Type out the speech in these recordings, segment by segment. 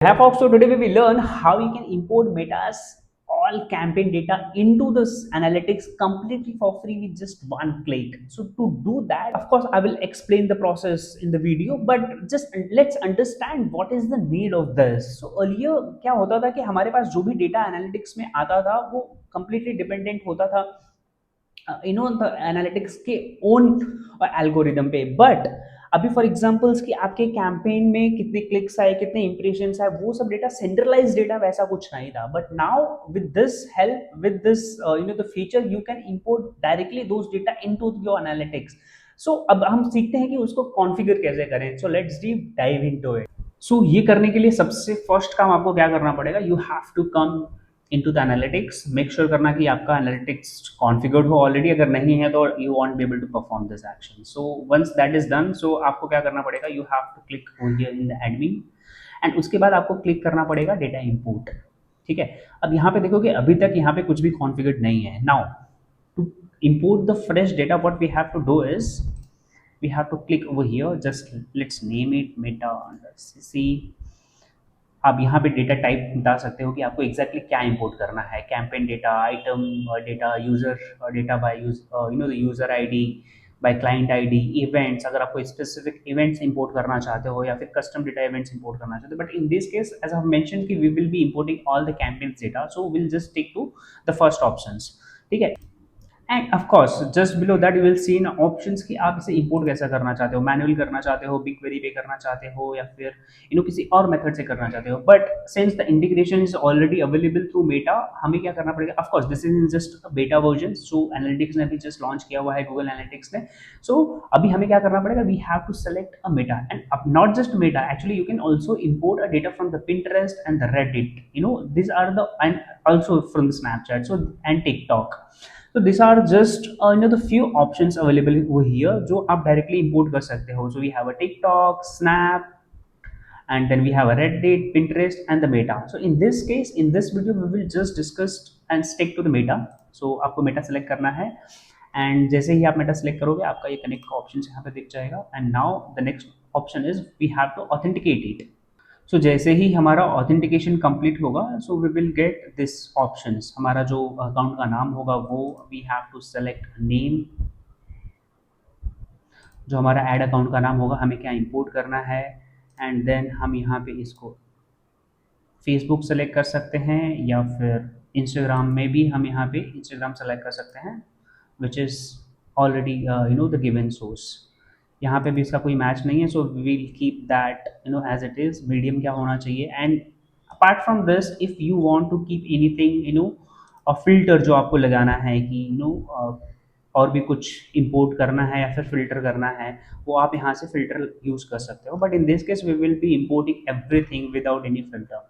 Hey folks, so today we will learn how you can import Meta's all campaign data into this analytics completely for free with just one click. So to do that, of course, I will explain the process in the video, but just let's understand what is the need of this. So earlier क्या होता था कि हमारे पास जो भी data analytics में आता था वो completely dependent होता था द एनालिटिक्स के ओन एल्गोरिदम पे। बट अभी फॉर एग्जांपल्स कि आपके कैंपेन में कितने क्लिक्स आए, कितने इंप्रेशंस आए, वो सब डेटा सेंट्रलाइज डेटा वैसा कुछ नहीं था। But now with this help, with this the feature, you can import directly those data into your analytics. So अब हम सीखते हैं कि उसको कॉन्फ़िगर कैसे करें। So let's deep dive into it. So ये करने के लिए सबसे फर्स्ट काम आपको क्या करना पड़ेगा, you have to come into the analytics. Make sure करना कि आपका एनालिटिक्स कॉन्फ़िगर्ड हो ऑलरेडी, अगर नहीं है तो you won't be able to perform this action. So once that is done, so आपको क्या करना पड़ेगा, you have to click over here in the admin and उसके बाद आपको क्लिक करना पड़ेगा डेटा इंपोर्ट। ठीक है, अब यहाँ पे देखो कि अभी तक यहाँ पे कुछ भी कॉन्फ़िगर्ड नहीं है। Now to import the fresh data, what we have to do is we have to click over here, just let's name it meta cc। आप यहाँ पे डेटा टाइप बता सकते हो कि आपको एग्जैक्टली क्या इंपोर्ट करना है, campaign data, item data, user data by the user ID, by client ID, events, अगर आपको स्पेसिफिक इवेंट्स इंपोर्ट करना चाहते हो या फिर कस्टम डेटा इवेंट्स इंपोर्ट करना चाहते हो। But in this case as I mention कि we will be importing all the campaigns data, so will just tick to the first options. ठीक है, and of course just below that you will see in options कि आप इसे import कैसा करना चाहते हो, मैनुअल करना चाहते हो, बिग क्वेरी पे करना चाहते हो, या फिर किसी और मेथड से करना चाहते हो। But since the integration is already available through Meta, हमें क्या करना पड़ेगा, of course this is just a beta version, so analytics ने अभी जस्ट लॉन्च किया हुआ है, गूगल एनालिटिक्स ने। सो अभी हमें क्या करना पड़ेगा, we have to select a meta and अब not just meta, actually you can also import a data from the Pinterest and the Reddit, these are the, and also from the Snapchat, so and TikTok। So these are just the few options available over here जो आप directly import कर सकते हो। So we have a TikTok, Snap, and then we have a Reddit, Pinterest, and the Meta। So in this case, in this video, we will just discuss and stick to the Meta। So आपको Meta select करना है and जैसे ही आप Meta select करोगे, आपका ये connect का option यहाँ पे दिख जाएगा। And now the next option is we have to authenticate it। सो जैसे ही हमारा ऑथेंटिकेशन कंप्लीट होगा, so we will get this options. हमारा जो अकाउंट का नाम होगा वो we have to select name, जो हमारा ऐड अकाउंट का नाम होगा हमें क्या इंपोर्ट करना है, एंड देन हम यहाँ पे इसको फेसबुक सेलेक्ट कर सकते हैं या फिर इंस्टाग्राम में भी हम यहाँ पे इंस्टाग्राम सेलेक्ट कर सकते हैं, which is already the given source. यहाँ पे भी इसका कोई मैच नहीं है, so we will keep that as it is. Medium क्या होना चाहिए, and apart from this if you want to keep anything filter जो आपको लगाना है कि और भी कुछ इंपोर्ट करना है या फिर फिल्टर करना है, वो आप यहाँ से फिल्टर यूज़ कर सकते हो। But in this case we will be importing everything without any filter.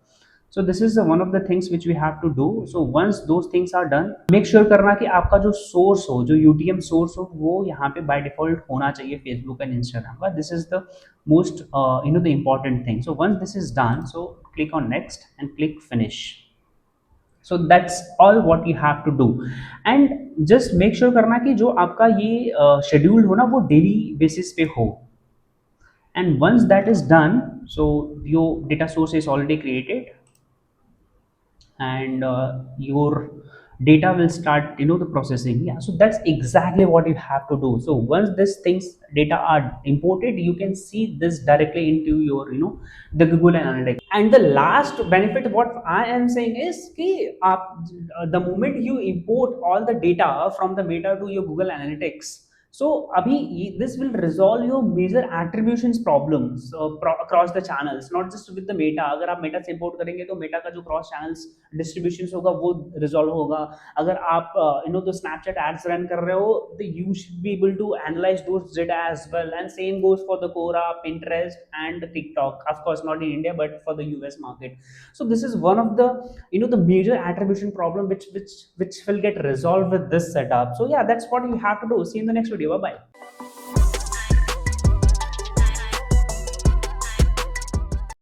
So this is one of the things which we have to do। So once those things are done, make sure करना कि आपका जो source हो, जो UTM source हो, वो यहाँ पे by default होना चाहिए फेसबुक एंड इंस्टाग्राम का। This is the most the important thing। So once this is done, so click on next and click finish। So that's all what you have to do। and just make sure करना कि जो आपका ये schedule हो ना, वो daily basis पे हो। and once that is done, so your data source is already created and your data will start the processing। Yeah, so that's exactly what you have to do। So once these things data are imported, you can see this directly into your the Google Analytics। and the last benefit what I am saying is कि आप the moment you import all the data from the Meta to your Google Analytics, so abhi this will resolve your major attributions problems across the channels, not just with the Meta। अगर आप Meta से import करेंगे तो Meta का जो cross channels distributions होगा वो resolve होगा। अगर आप तो Snapchat ads run कर रहे हो, तो you should be able to analyze those data as well। and same goes for the Quora, Pinterest, and TikTok, of course not in India but for the US market। so this is one of the the major attribution problem which will get resolved with this setup। so yeah, that's what you have to do। See you in the next video। Bye bye।